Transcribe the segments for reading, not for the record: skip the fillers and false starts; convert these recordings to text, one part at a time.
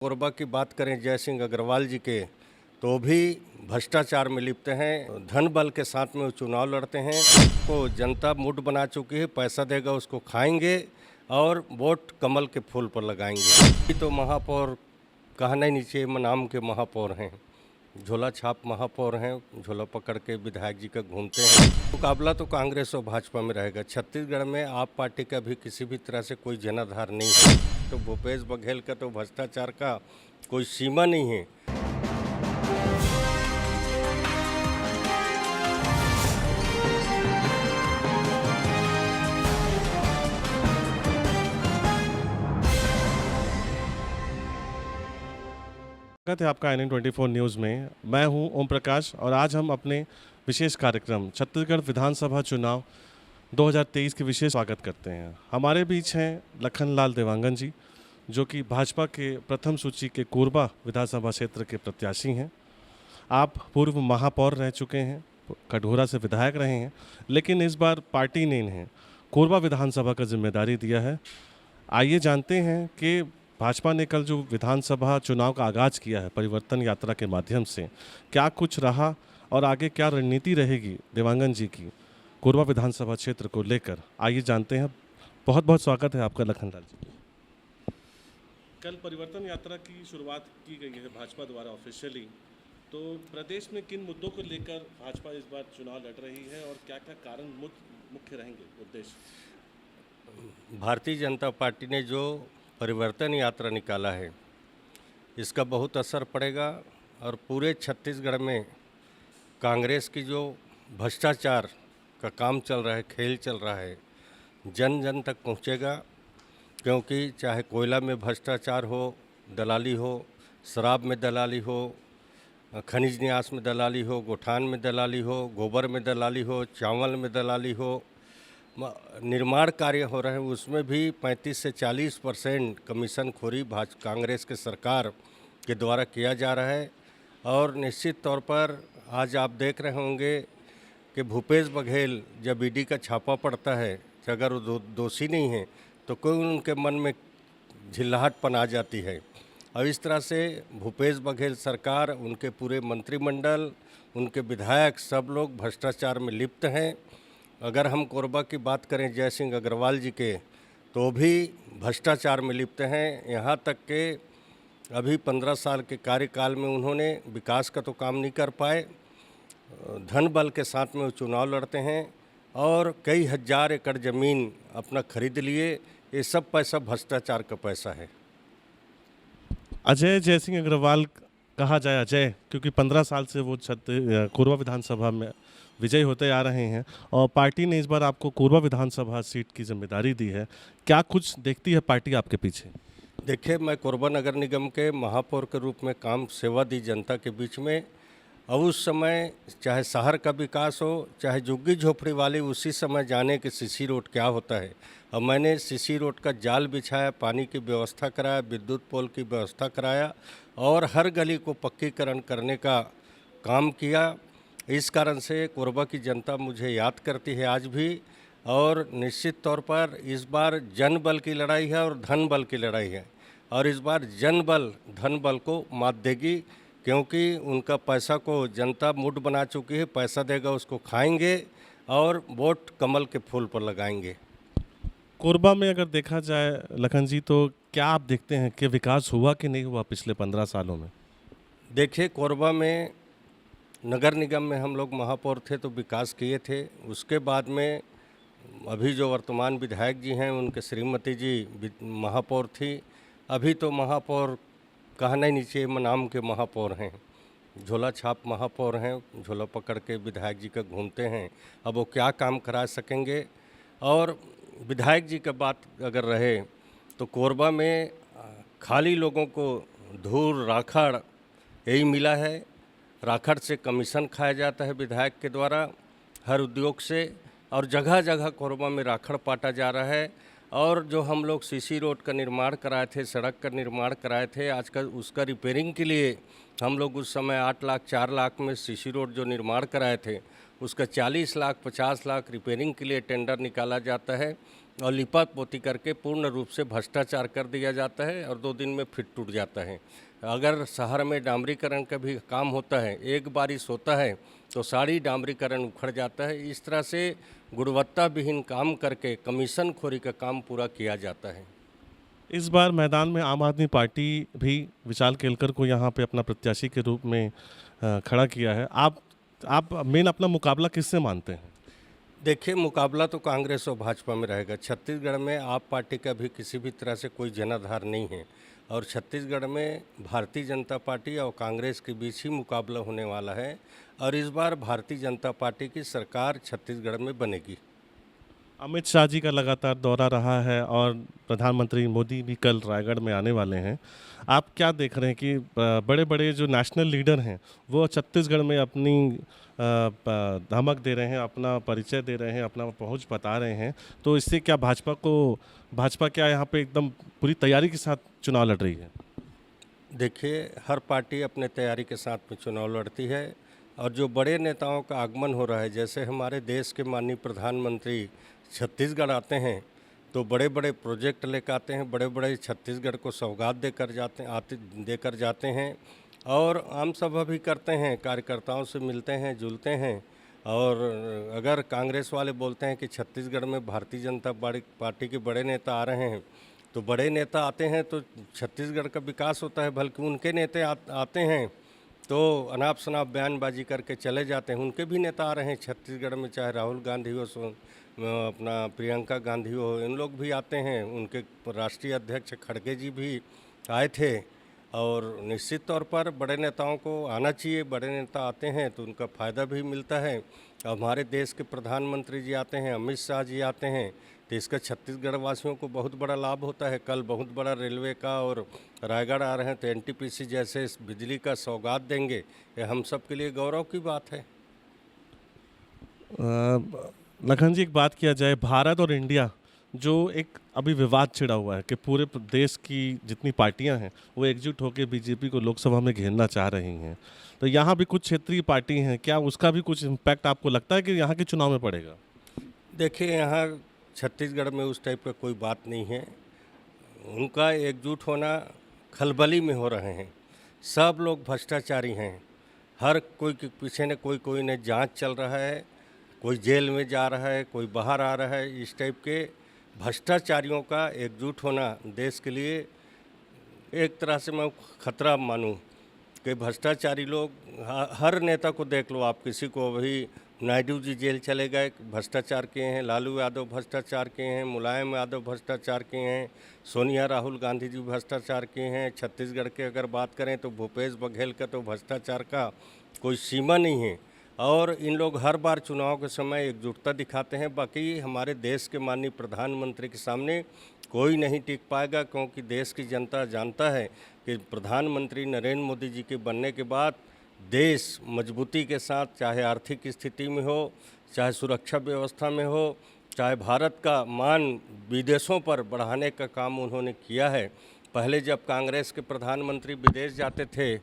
कोरबा की बात करें जय सिंह अग्रवाल जी के, तो भी भ्रष्टाचार में लिप्त हैं। धन बल के साथ में वो चुनाव लड़ते हैं। को जनता मूड बना चुकी है, पैसा देगा उसको खाएंगे और वोट कमल के फूल पर लगाएंगे। ये तो महापौर कहना ही नीचे नाम के महापौर हैं, झोला छाप महापौर हैं, झोला पकड़ के विधायक जी का घूमते हैं। मुकाबला तो कांग्रेस और भाजपा में रहेगा। छत्तीसगढ़ में आप पार्टी का भी किसी भी तरह से कोई जनाधार नहीं है। तो भूपेश बघेल का तो भ्रष्टाचार का कोई सीमा नहीं है। स्वागत है आपका NN24 न्यूज़ में। मैं हूं ओम प्रकाश और आज हम अपने विशेष कार्यक्रम छत्तीसगढ़ विधानसभा चुनाव 2023 के विशेष स्वागत करते हैं। हमारे बीच हैं लखनलाल देवांगन जी, जो कि भाजपा के प्रथम सूची के कोरबा विधानसभा क्षेत्र के प्रत्याशी हैं। आप पूर्व महापौर रह चुके हैं, कटघोरा से विधायक रहे हैं, लेकिन इस बार पार्टी ने इन्हें कोरबा विधानसभा का जिम्मेदारी दिया है। आइए जानते हैं कि भाजपा ने कल जो विधानसभा चुनाव का आगाज़ किया है परिवर्तन यात्रा के माध्यम से, क्या कुछ रहा और आगे क्या रणनीति रहेगी देवांगन जी की कोरबा विधानसभा क्षेत्र को लेकर। आइए जानते हैं। बहुत बहुत स्वागत है आपका लखनलाल जी। कल परिवर्तन यात्रा की शुरुआत की गई है भाजपा द्वारा ऑफिशियली, तो प्रदेश में किन मुद्दों को लेकर भाजपा इस बार चुनाव लड़ रही है और क्या क्या कारण मुख्य रहेंगे उद्देश्य? भारतीय जनता पार्टी ने जो परिवर्तन यात्रा निकाला है, इसका बहुत असर पड़ेगा और पूरे छत्तीसगढ़ में कांग्रेस की जो भ्रष्टाचार का काम चल रहा है, खेल चल रहा है, जन जन तक पहुंचेगा। क्योंकि चाहे कोयला में भ्रष्टाचार हो, दलाली हो, शराब में दलाली हो, खनिज न्यास में दलाली हो, गोठान में दलाली हो, गोबर में दलाली हो, चावल में दलाली हो, निर्माण कार्य हो रहे हैं, उसमें भी 35 से 40% कमीशन खोरी कांग्रेस के सरकार के द्वारा किया जा रहा है। और निश्चित तौर पर आज आप देख रहे होंगे कि भूपेश बघेल जब ईडी का छापा पड़ता है, अगर वो दोषी नहीं है तो कोई उनके मन में झिल्लाहटपन आ जाती है। और इस तरह से भूपेश बघेल सरकार, उनके पूरे मंत्रिमंडल, उनके विधायक सब लोग भ्रष्टाचार में लिप्त हैं। अगर हम कोरबा की बात करें जय सिंह अग्रवाल जी के, तो भी भ्रष्टाचार में लिप्त हैं। यहाँ तक कि अभी 15 साल के कार्यकाल में उन्होंने विकास का तो काम नहीं कर पाए। धन बल के साथ में वो चुनाव लड़ते हैं और कई हज़ार एकड़ ज़मीन अपना खरीद लिए। ये सब पैसा भ्रष्टाचार का पैसा है। अजय जय सिंह अग्रवाल कहा जाए अजय, क्योंकि 15 साल से वो कोरबा विधानसभा में विजयी होते आ रहे हैं और पार्टी ने इस बार आपको कोरबा विधानसभा सीट की जिम्मेदारी दी है। क्या कुछ देखती है पार्टी आपके पीछे? देखिए, मैं कोरबा नगर निगम के महापौर के रूप में काम सेवा दी जनता के बीच में। अब उस समय चाहे शहर का विकास हो, चाहे झुग्गी झोपड़ी वाले उसी समय जाने कि सीसी रोड क्या होता है। अब मैंने सीसी रोड का जाल बिछाया, पानी की व्यवस्था कराया, विद्युत पोल की व्यवस्था कराया और हर गली को पक्कीकरण करने का काम किया। इस कारण से कोरबा की जनता मुझे याद करती है आज भी। और निश्चित तौर पर इस बार जन बल की लड़ाई है और धन बल की लड़ाई है। और इस बार जन बल धन बल को मात देगी, क्योंकि उनका पैसा को जनता मूड बना चुकी है। पैसा देगा उसको खाएंगे और वोट कमल के फूल पर लगाएंगे। कोरबा में अगर देखा जाए लखन जी, तो क्या आप देखते हैं कि विकास हुआ कि नहीं हुआ पिछले 15 सालों में? देखिए, कोरबा में नगर निगम में हम लोग महापौर थे तो विकास किए थे। उसके बाद में अभी जो वर्तमान विधायक जी हैं, उनके श्रीमती जी महापौर थी। अभी तो महापौर कहना ही नीचे नाम के महापौर हैं, झोला छाप महापौर हैं, झोला पकड़ के विधायक जी का घूमते हैं। अब वो क्या काम करा सकेंगे? और विधायक जी का बात अगर रहे तो कोरबा में खाली लोगों को धूल राखड़ यही मिला है। राखड़ से कमीशन खाया जाता है विधायक के द्वारा हर उद्योग से, और जगह जगह कोरबा में राखड़ पाटा जा रहा है। और जो हम लोग सीसी रोड का निर्माण कराए थे, सड़क का निर्माण कराए थे, आजकल उसका रिपेयरिंग के लिए हम लोग उस समय 8 लाख 4 लाख में सीसी रोड जो निर्माण कराए थे, उसका 40 लाख 50 लाख रिपेयरिंग के लिए टेंडर निकाला जाता है। और लिपा पोती करके पूर्ण रूप से भ्रष्टाचार कर दिया जाता है और 2 दिन में फिर टूट जाता है। अगर शहर में डामरीकरण का भी काम होता है, एक बारिश होता है तो सारी डामरीकरण उखड़ जाता है। इस तरह से गुणवत्ता विहीन काम करके कमीशन खोरी का काम पूरा किया जाता है। इस बार मैदान में आम आदमी पार्टी भी विशाल केलकर को यहाँ पे अपना प्रत्याशी के रूप में खड़ा किया है। आप मेन अपना मुकाबला किससे मानते हैं? देखिए, मुकाबला तो कांग्रेस और भाजपा में रहेगा। छत्तीसगढ़ में आप पार्टी का भी किसी भी तरह से कोई जनाधार नहीं है और छत्तीसगढ़ में भारतीय जनता पार्टी और कांग्रेस के बीच ही मुकाबला होने वाला है और इस बार भारतीय जनता पार्टी की सरकार छत्तीसगढ़ में बनेगी। अमित शाह जी का लगातार दौरा रहा है और प्रधानमंत्री मोदी भी कल रायगढ़ में आने वाले हैं। आप क्या देख रहे हैं कि बड़े बड़े जो नेशनल लीडर हैं वो छत्तीसगढ़ में अपनी धमक दे रहे हैं, अपना परिचय दे रहे हैं, अपना पहुंच बता रहे हैं, तो इससे क्या भाजपा क्या यहाँ पे एकदम पूरी तैयारी के साथ चुनाव लड़ रही है? देखिए, हर पार्टी अपने तैयारी के साथ में चुनाव लड़ती है और जो बड़े नेताओं का आगमन हो रहा है, जैसे हमारे देश के माननीय प्रधानमंत्री छत्तीसगढ़ आते हैं तो बड़े बड़े प्रोजेक्ट लेकर आते हैं, बड़े बड़े छत्तीसगढ़ को सौगात देकर जाते हैं और आम सभा भी करते हैं, कार्यकर्ताओं से मिलते हैं, जुलते हैं। और अगर कांग्रेस वाले बोलते हैं कि छत्तीसगढ़ में भारतीय जनता पार्टी के बड़े नेता आ रहे हैं, तो बड़े नेता आते हैं तो छत्तीसगढ़ का विकास होता है, बल्कि उनके नेता आते हैं तो अनाप शनाप बयानबाजी करके चले जाते हैं। उनके भी नेता आ रहे हैं छत्तीसगढ़ में, चाहे राहुल गांधी हो, अपना प्रियंका गांधी हो, इन लोग भी आते हैं। उनके राष्ट्रीय अध्यक्ष खड़गे जी भी आए थे और निश्चित तौर पर बड़े नेताओं को आना चाहिए। बड़े नेता आते हैं तो उनका फ़ायदा भी मिलता है। हमारे देश के प्रधानमंत्री जी आते हैं, अमित शाह जी आते हैं, तो इसका छत्तीसगढ़ वासियों को बहुत बड़ा लाभ होता है। कल बहुत बड़ा रेलवे का और रायगढ़ आ रहे हैं तो एनटीपीसी जैसे इस बिजली का सौगात देंगे, ये हम सब के लिए गौरव की बात है। लखन जी, एक बात किया जाए, भारत और इंडिया जो एक अभी विवाद छिड़ा हुआ है कि पूरे देश की जितनी पार्टियां हैं वो एकजुट होकर बीजेपी को लोकसभा में घेरना चाह रही हैं, तो यहाँ भी कुछ क्षेत्रीय पार्टी हैं, क्या उसका भी कुछ इम्पैक्ट आपको लगता है कि यहाँ के चुनाव में पड़ेगा? देखिए, यहाँ छत्तीसगढ़ में उस टाइप का कोई बात नहीं है। उनका एकजुट होना खलबली में हो रहे हैं। सब लोग भ्रष्टाचारी हैं। हर कोई के पीछे न कोई न जांच चल रहा है, कोई जेल में जा रहा है, कोई बाहर आ रहा है। इस टाइप के भ्रष्टाचारियों का एकजुट होना देश के लिए एक तरह से मैं खतरा मानूं कि भ्रष्टाचारी लोग हर नेता को देख लो आप, किसी को अभी नायडू जी जेल चले गए, भ्रष्टाचार किए हैं, लालू यादव भ्रष्टाचार किए हैं, मुलायम यादव भ्रष्टाचार किए हैं, सोनिया राहुल गांधी जी भ्रष्टाचार किए हैं। छत्तीसगढ़ के अगर बात करें तो भूपेश बघेल का तो भ्रष्टाचार का कोई सीमा नहीं है और इन लोग हर बार चुनाव के समय एकजुटता दिखाते हैं। बाकी हमारे देश के माननीय प्रधानमंत्री के सामने कोई नहीं टिक पाएगा, क्योंकि देश की जनता जानता है कि प्रधानमंत्री नरेंद्र मोदी जी के बनने के बाद देश मजबूती के साथ, चाहे आर्थिक स्थिति में हो, चाहे सुरक्षा व्यवस्था में हो, चाहे भारत का मान विदेशों पर बढ़ाने का काम उन्होंने किया है। पहले जब कांग्रेस के प्रधानमंत्री विदेश जाते थे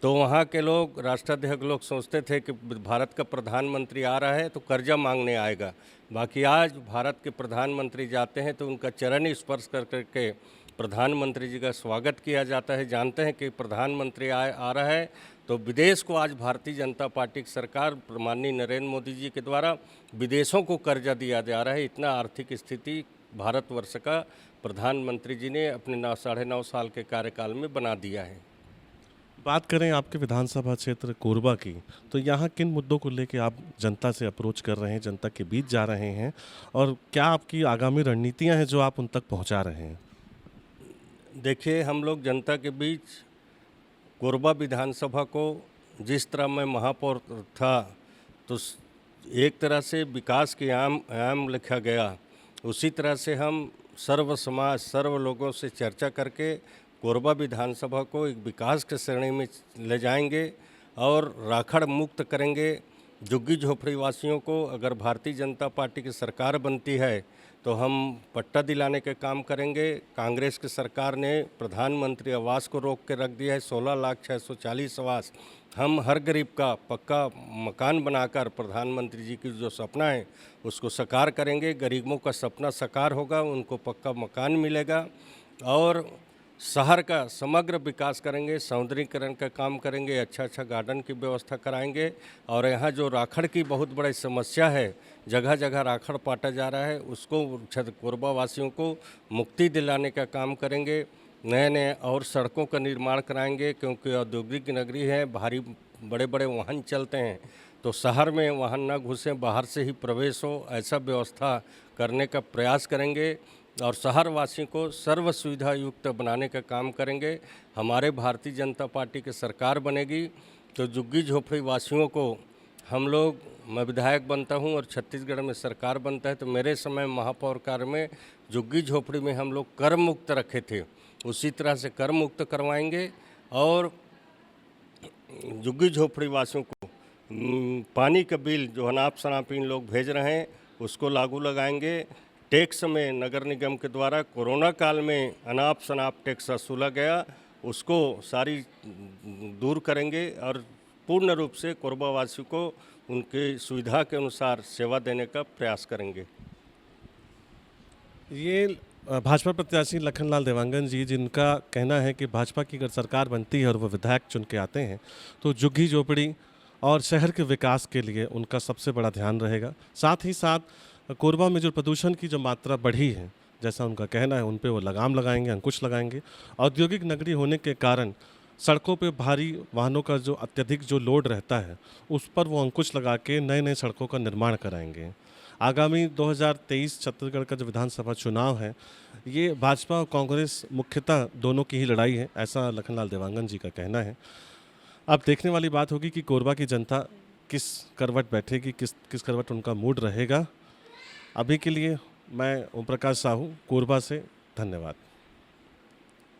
तो वहाँ के लोग, राष्ट्राध्यक्ष लोग सोचते थे कि भारत का प्रधानमंत्री आ रहा है तो कर्जा मांगने आएगा। बाकी आज भारत के प्रधानमंत्री जाते हैं तो उनका चरण स्पर्श कर करके प्रधानमंत्री जी का स्वागत किया जाता है। जानते हैं कि प्रधानमंत्री आ रहा है तो विदेश को आज भारतीय जनता पार्टी की सरकार माननीय नरेंद्र मोदी जी के द्वारा विदेशों को कर्जा दिया जा रहा है। इतना आर्थिक स्थिति भारतवर्ष का प्रधानमंत्री जी ने अपने 9.5 साल के कार्यकाल में बना दिया है। बात करें आपके विधानसभा क्षेत्र कोरबा की, तो यहाँ किन मुद्दों को लेकर आप जनता से अप्रोच कर रहे हैं, जनता के बीच जा रहे हैं, और क्या आपकी आगामी रणनीतियाँ हैं जो आप उन तक पहुँचा रहे हैं? देखिए, हम लोग जनता के बीच कोरबा विधानसभा को, जिस तरह मैं महापौर था तो एक तरह से विकास के आयाम लिखा गया, उसी तरह से हम सर्व समाज, सर्व लोगों से चर्चा करके कोरबा विधानसभा को एक विकास के श्रेणी में ले जाएंगे और राखड़ मुक्त करेंगे। झुग्गी झोपड़ी वासियों को अगर भारतीय जनता पार्टी की सरकार बनती है तो हम पट्टा दिलाने के काम करेंगे। कांग्रेस की सरकार ने प्रधानमंत्री आवास को रोक के रख दिया है, 16,640 आवास। हम हर गरीब का पक्का मकान बनाकर प्रधानमंत्री जी की जो सपना है उसको साकार करेंगे। गरीबों का सपना साकार होगा, उनको पक्का मकान मिलेगा और शहर का समग्र विकास करेंगे, सौंदर्यीकरण का काम करेंगे, अच्छा अच्छा गार्डन की व्यवस्था कराएंगे। और यहाँ जो राखड़ की बहुत बड़ी समस्या है, जगह जगह राखड़ पाटा जा रहा है, उसको कोरबा वासियों को मुक्ति दिलाने का काम करेंगे। नए नए और सड़कों का निर्माण कराएंगे, क्योंकि औद्योगिक नगरी है, भारी बड़े बड़े वाहन चलते हैं, तो शहर में वाहन ना घुसें, बाहर से ही प्रवेश हो, ऐसा व्यवस्था करने का प्रयास करेंगे और शहर वासियों को सर्व सुविधा युक्त बनाने का काम करेंगे। हमारे भारतीय जनता पार्टी की सरकार बनेगी तो झुग्गी झोपड़ी वासियों को हम लोग, मैं विधायक बनता हूं और छत्तीसगढ़ में सरकार बनता है तो मेरे समय महापौर कार्य में झुग्गी झोपड़ी में हम लोग कर मुक्त रखे थे, उसी तरह से कर मुक्त करवाएंगे। और झुग्गी झोपड़ी वासियों को पानी का बिल जो अनाप शनाप इन लोग भेज रहे हैं उसको लागू लगाएंगे। टैक्स में नगर निगम के द्वारा कोरोना काल में अनाप शनाप टैक्स वसूला गया, उसको सारी दूर करेंगे और पूर्ण रूप से कोरबा वासियों को उनके सुविधा के अनुसार सेवा देने का प्रयास करेंगे। ये भाजपा प्रत्याशी लखनलाल देवांगन जी, जिनका कहना है कि भाजपा की अगर सरकार बनती है और वो विधायक चुन के आते हैं तो झुग्गी झोपड़ी और शहर के विकास के लिए उनका सबसे बड़ा ध्यान रहेगा। साथ ही साथ कोरबा में जो प्रदूषण की जो मात्रा बढ़ी है, जैसा उनका कहना है, उन पे वो लगाम लगाएंगे, अंकुश लगाएंगे। औद्योगिक नगरी होने के कारण सड़कों पे भारी वाहनों का जो अत्यधिक जो लोड रहता है उस पर वो अंकुश लगा के नए नए सड़कों का निर्माण कराएंगे। आगामी 2023 छत्तीसगढ़ का जो विधानसभा चुनाव है, ये भाजपा और कांग्रेस मुख्यतः दोनों की ही लड़ाई है, ऐसा लखनलाल देवांगन जी का कहना है। अब देखने वाली बात होगी कि कोरबा की जनता किस करवट बैठेगी, किस करवट उनका मूड रहेगा। अभी के लिए मैं ओम प्रकाश साहू, कोरबा से, धन्यवाद।